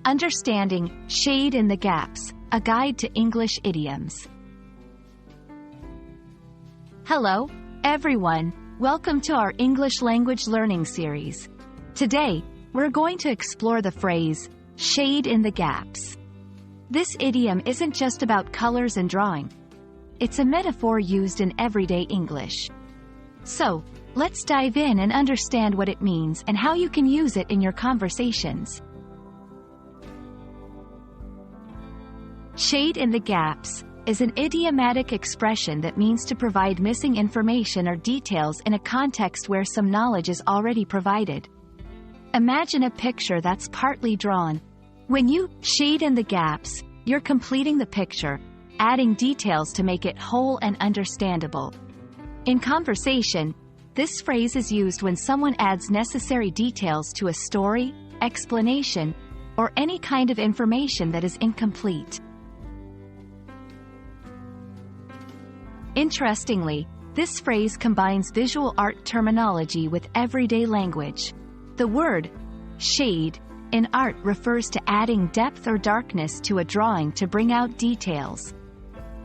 Understanding Shade in the Gaps, a guide to English idioms. Hello, everyone. Welcome to our English language learning series. Today, we're going to explore the phrase, shade in the gaps. This idiom isn't just about colors and drawing. It's a metaphor used in everyday English. So, let's dive in and understand what it means and how you can use it in your conversations. Shade in the gaps is an idiomatic expression that means to provide missing information or details in a context where some knowledge is already provided. Imagine a picture that's partly drawn. When you shade in the gaps, you're completing the picture, adding details to make it whole and understandable. In conversation, this phrase is used when someone adds necessary details to a story, explanation, or any kind of information that is incomplete. Interestingly, this phrase combines visual art terminology with everyday language. The word shade in art refers to adding depth or darkness to a drawing to bring out details.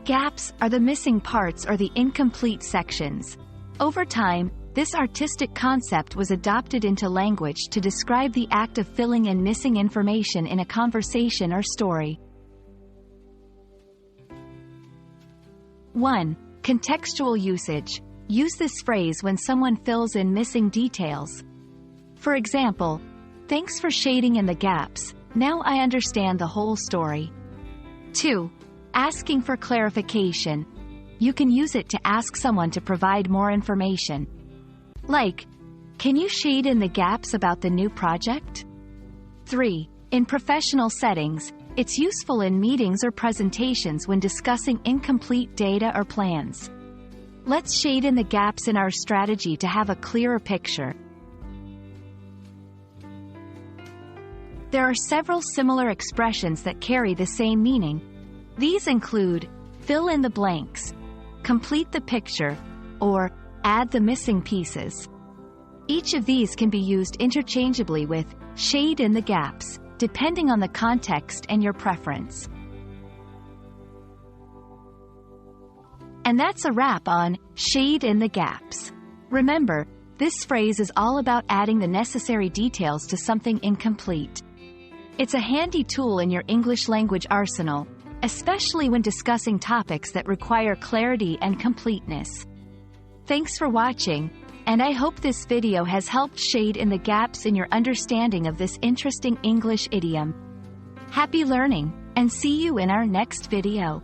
Gaps are the missing parts or the incomplete sections. Over time, this artistic concept was adopted into language to describe the act of filling in missing information in a conversation or story. 1. Contextual usage. Use this phrase when someone fills in missing details. For example, "Thanks for shading in the gaps. Now I understand the whole story." 2. Asking for clarification. You can use it to ask someone to provide more information. Like, "Can you shade in the gaps about the new project?" 3. In professional settings, it's useful in meetings or presentations when discussing incomplete data or plans. Let's shade in the gaps in our strategy to have a clearer picture. There are several similar expressions that carry the same meaning. These include fill in the blanks, complete the picture, or add the missing pieces. Each of these can be used interchangeably with shade in the gaps, depending on the context and your preference. And that's a wrap on shade in the gaps. Remember, this phrase is all about adding the necessary details to something incomplete. It's a handy tool in your English language arsenal, especially when discussing topics that require clarity and completeness. Thanks for watching, and I hope this video has helped shade in the gaps in your understanding of this interesting English idiom. Happy learning, and see you in our next video.